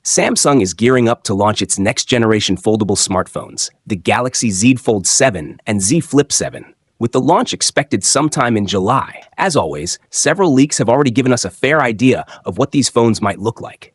Samsung is gearing up to launch its next-generation foldable smartphones, the Galaxy Z Fold 7 and Z Flip 7, with the launch expected sometime in July. As always, several leaks have already given us a fair idea of what these phones might look like.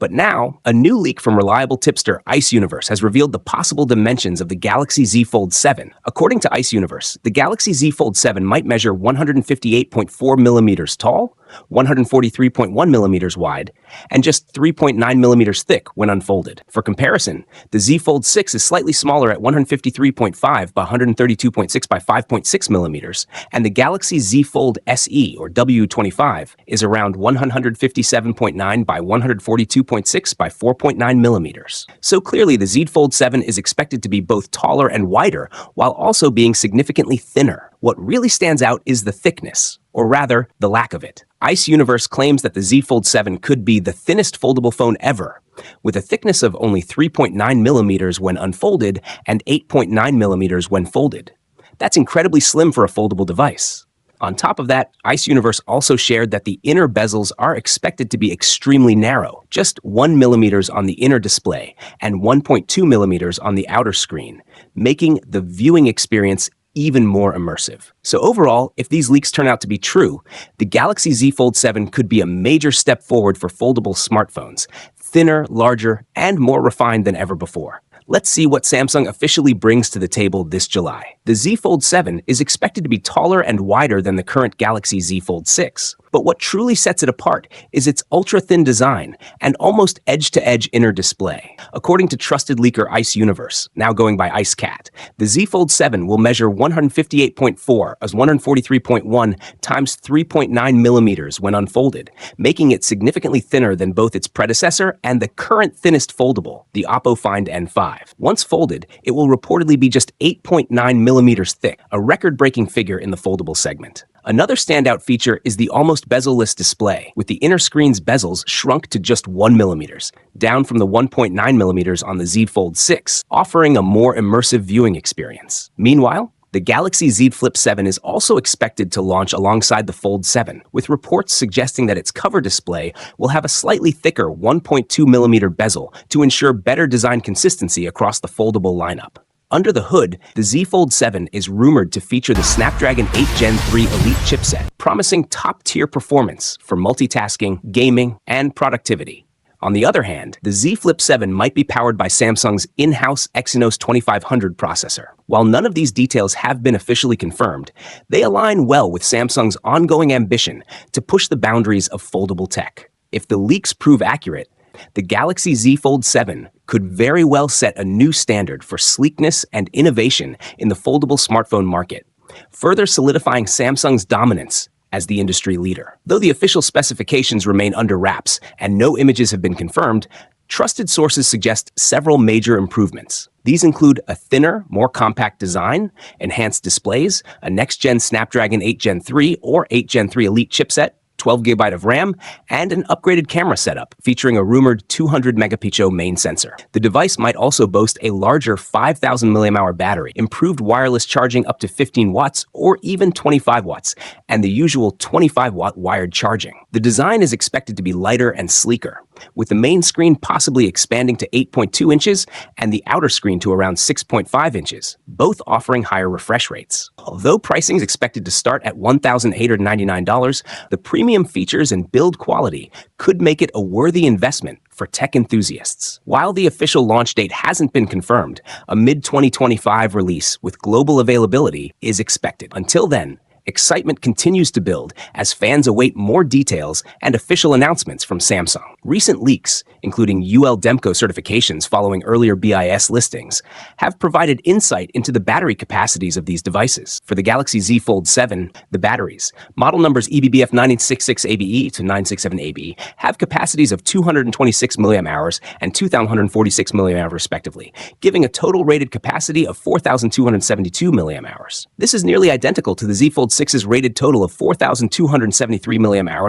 But now, a new leak from reliable tipster Ice Universe has revealed the possible dimensions of the Galaxy Z Fold 7. According to Ice Universe, the Galaxy Z Fold 7 might measure 158.4 millimeters tall, 143.1 millimeters wide, and just 3.9 millimeters thick when unfolded. For comparison, the Z Fold 6 is slightly smaller at 153.5 by 132.6 by 5.6 millimeters, and the Galaxy Z Fold SE, or W25, is around 157.9 by 142.6 by 4.9 millimeters. So clearly, the Z Fold 7 is expected to be both taller and wider, while also being significantly thinner. What really stands out is the thickness, or rather, the lack of it. Ice Universe claims that the Z Fold 7 could be the thinnest foldable phone ever, with a thickness of only 3.9 millimeters when unfolded and 8.9 millimeters when folded. That's incredibly slim for a foldable device. On top of that, Ice Universe also shared that the inner bezels are expected to be extremely narrow, just 1 millimeters on the inner display and 1.2 millimeters on the outer screen, making the viewing experience even more immersive. So overall, if these leaks turn out to be true, the Galaxy Z Fold 7 could be a major step forward for foldable smartphones, thinner, larger, and more refined than ever before. Let's see what Samsung officially brings to the table this July. The Z Fold 7 is expected to be taller and wider than the current Galaxy Z Fold 6. But what truly sets it apart is its ultra-thin design and almost edge-to-edge inner display. According to trusted leaker Ice Universe, now going by IceCat, the Z Fold 7 will measure 158.4 as 143.1 times 3.9 millimeters when unfolded, making it significantly thinner than both its predecessor and the current thinnest foldable, the Oppo Find N5. Once folded, it will reportedly be just 8.9 millimeters thick, a record-breaking figure in the foldable segment. Another standout feature is the almost bezel-less display, with the inner screen's bezels shrunk to just 1 millimeters, down from the 1.9 millimeters on the Z Fold 6, offering a more immersive viewing experience. Meanwhile, the Galaxy Z Flip 7 is also expected to launch alongside the Fold 7, with reports suggesting that its cover display will have a slightly thicker 1.2 millimeter bezel to ensure better design consistency across the foldable lineup. Under the hood, the Z Fold 7 is rumored to feature the Snapdragon 8 Gen 3 Elite chipset, promising top-tier performance for multitasking, gaming, and productivity. On the other hand, the Z Flip 7 might be powered by Samsung's in-house Exynos 2500 processor. While none of these details have been officially confirmed, they align well with Samsung's ongoing ambition to push the boundaries of foldable tech. If the leaks prove accurate, the Galaxy Z Fold 7 could very well set a new standard for sleekness and innovation in the foldable smartphone market, further solidifying Samsung's dominance as the industry leader. Though the official specifications remain under wraps and no images have been confirmed, trusted sources suggest several major improvements. These include a thinner, more compact design, enhanced displays, a next-gen Snapdragon 8 Gen 3 or 8 Gen 3 Elite chipset, 12GB of RAM, and an upgraded camera setup featuring a rumored 200-megapixel main sensor. The device might also boast a larger 5,000 mAh battery, improved wireless charging up to 15 watts or even 25 watts, and the usual 25-watt wired charging. The design is expected to be lighter and sleeker, with the main screen possibly expanding to 8.2 inches and the outer screen to around 6.5 inches, both offering higher refresh rates. Although pricing is expected to start at $1,899, the premium features and build quality could make it a worthy investment for tech enthusiasts. While the official launch date hasn't been confirmed, a mid-2025 release with global availability is expected. Until then, excitement continues to build as fans await more details and official announcements from Samsung. Recent leaks, including UL Demco certifications following earlier BIS listings, have provided insight into the battery capacities of these devices. For the Galaxy Z Fold 7, the batteries, model numbers EBBF 966ABE to 967ABE, have capacities of 226 mAh and 2,146 mAh respectively, giving a total rated capacity of 4,272 mAh. This is nearly identical to the Z Fold 6's rated total of 4,273 mAh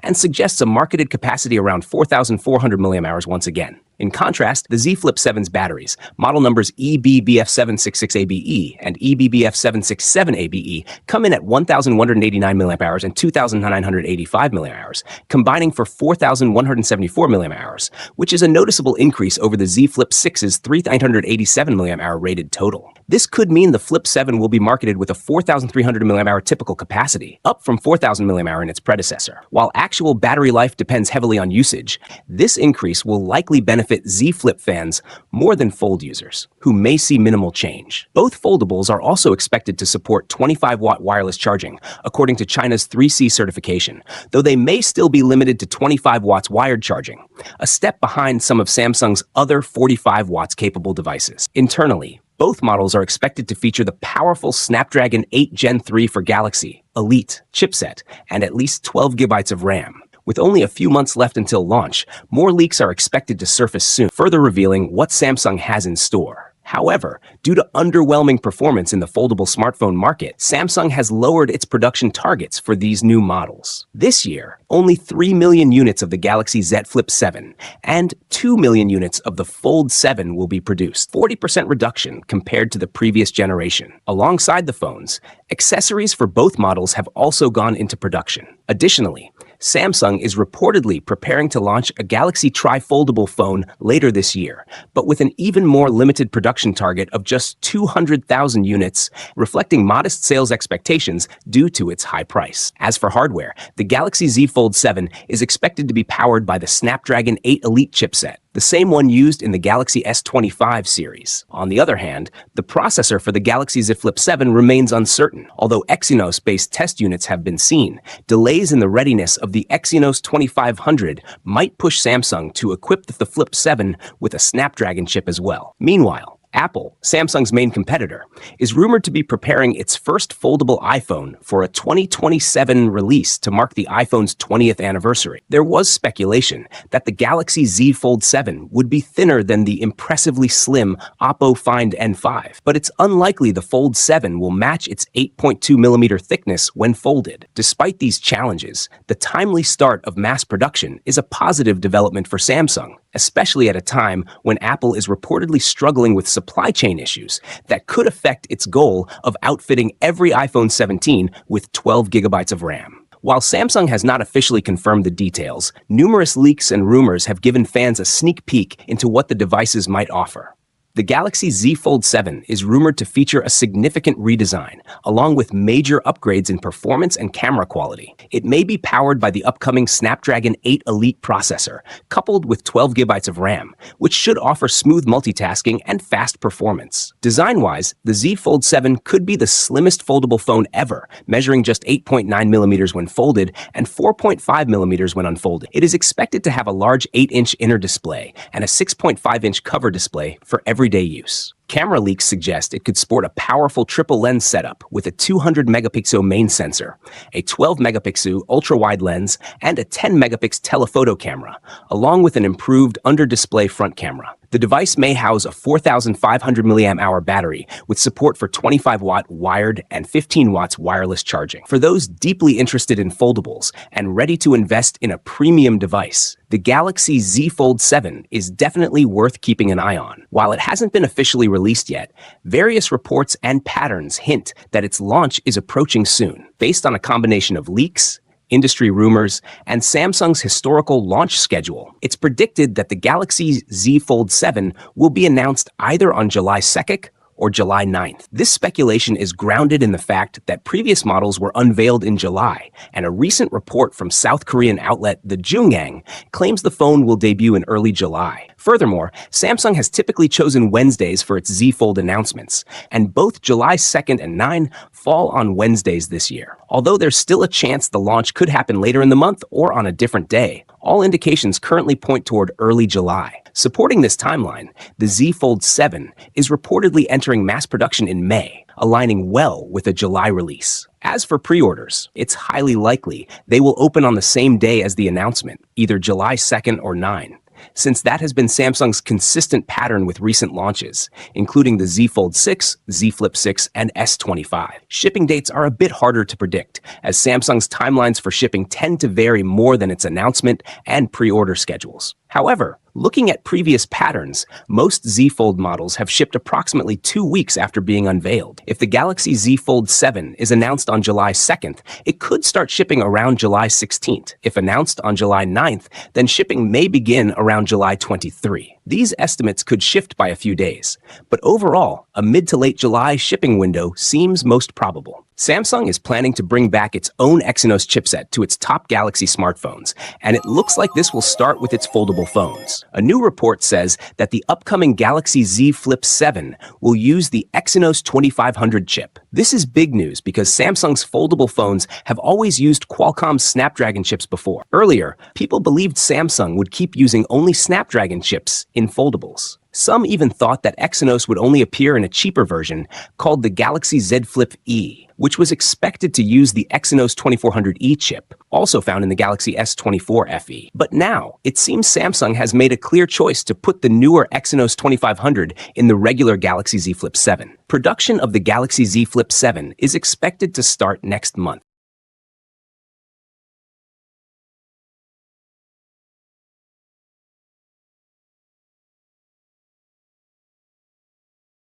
and suggests a marketed capacity around 4,400 mAh once again. In contrast, the Z Flip 7's batteries, model numbers EBBF766ABE and EBBF767ABE, come in at 1,189 mAh and 2,985 mAh, combining for 4,174 mAh, which is a noticeable increase over the Z Flip 6's 3,987 mAh rated total. This could mean the Flip 7 will be marketed with a 4,300 mAh typical capacity, up from 4,000 mAh in its predecessor. While actual battery life depends heavily on usage, this increase will likely benefit Z Flip fans more than Fold users, who may see minimal change. Both foldables are also expected to support 25-watt wireless charging, according to China's 3C certification, though they may still be limited to 25 watts wired charging, a step behind some of Samsung's other 45 watts capable devices. Internally, both models are expected to feature the powerful Snapdragon 8 Gen 3 for Galaxy Elite chipset and at least 12 gigabytes of RAM. With only a few months left until launch, more leaks are expected to surface soon, further revealing what Samsung has in store. However, due to underwhelming performance in the foldable smartphone market, Samsung has lowered its production targets for these new models. This year, only 3 million units of the Galaxy Z Flip 7 and 2 million units of the Fold 7 will be produced, 40% reduction compared to the previous generation. Alongside the phones, accessories for both models have also gone into production. Additionally, Samsung is reportedly preparing to launch a Galaxy tri-foldable phone later this year, but with an even more limited production target of just 200,000 units, reflecting modest sales expectations due to its high price. As for hardware, the Galaxy Z Fold 7 is expected to be powered by the Snapdragon 8 Elite chipset, the same one used in the Galaxy S25 series. On the other hand, the processor for the Galaxy Z Flip 7 remains uncertain. Although Exynos-based test units have been seen, delays in the readiness of the Exynos 2500 might push Samsung to equip the Flip 7 with a Snapdragon chip as well. Meanwhile, Apple, Samsung's main competitor, is rumored to be preparing its first foldable iPhone for a 2027 release to mark the iPhone's 20th anniversary. There was speculation that the Galaxy Z Fold 7 would be thinner than the impressively slim Oppo Find N5, but it's unlikely the Fold 7 will match its 8.2mm thickness when folded. Despite these challenges, the timely start of mass production is a positive development for Samsung, especially at a time when Apple is reportedly struggling with supply chain issues that could affect its goal of outfitting every iPhone 17 with 12 gigabytes of RAM. While Samsung has not officially confirmed the details, numerous leaks and rumors have given fans a sneak peek into what the devices might offer. The Galaxy Z Fold 7 is rumored to feature a significant redesign, along with major upgrades in performance and camera quality. It may be powered by the upcoming Snapdragon 8 Elite processor, coupled with 12 gigabytes of RAM, which should offer smooth multitasking and fast performance. Design-wise, the Z Fold 7 could be the slimmest foldable phone ever, measuring just 8.9mm when folded and 4.5mm when unfolded. It is expected to have a large 8-inch inner display and a 6.5-inch cover display for everyday use. Camera leaks suggest it could sport a powerful triple lens setup with a 200-megapixel main sensor, a 12-megapixel ultra-wide lens, and a 10-megapixel telephoto camera, along with an improved under-display front camera. The device may house a 4,500 mAh battery with support for 25-watt wired and 15 watts wireless charging. For those deeply interested in foldables and ready to invest in a premium device, the Galaxy Z Fold 7 is definitely worth keeping an eye on. While it hasn't been officially released yet, various reports and patterns hint that its launch is approaching soon, based on a combination of leaks, industry rumors, and Samsung's historical launch schedule. It's predicted that the Galaxy Z Fold 7 will be announced either on July 2nd or July 9th. This speculation is grounded in the fact that previous models were unveiled in July, and a recent report from South Korean outlet The Jungang claims the phone will debut in early July. Furthermore, Samsung has typically chosen Wednesdays for its Z Fold announcements, and both July 2nd and 9 fall on Wednesdays this year. Although there's still a chance the launch could happen later in the month or on a different day, all indications currently point toward early July. Supporting this timeline, the Z Fold 7 is reportedly entering mass production in May, aligning well with a July release. As for pre-orders, it's highly likely they will open on the same day as the announcement, either July 2nd or 9. Since that has been Samsung's consistent pattern with recent launches, including the Z Fold 6, Z Flip 6, and S25. Shipping dates are a bit harder to predict, as Samsung's timelines for shipping tend to vary more than its announcement and pre-order schedules. However, Looking at previous patterns, most Z Fold models have shipped approximately 2 weeks after being unveiled. If the Galaxy Z Fold 7 is announced on July 2nd, it could start shipping around July 16th. If announced on July 9th, then shipping may begin around July 23. These estimates could shift by a few days, but overall, a mid to late July shipping window seems most probable. Samsung is planning to bring back its own Exynos chipset to its top Galaxy smartphones, and it looks like this will start with its foldable phones. A new report says that the upcoming Galaxy Z Flip 7 will use the Exynos 2500 chip. This is big news because Samsung's foldable phones have always used Qualcomm's Snapdragon chips before. Earlier, people believed Samsung would keep using only Snapdragon chips in foldables. Some even thought that Exynos would only appear in a cheaper version called the Galaxy Z Flip E, which was expected to use the Exynos 2400E chip, also found in the Galaxy S24 FE. But now, it seems Samsung has made a clear choice to put the newer Exynos 2500 in the regular Galaxy Z Flip 7. Production of the Galaxy Z Flip 7 is expected to start next month.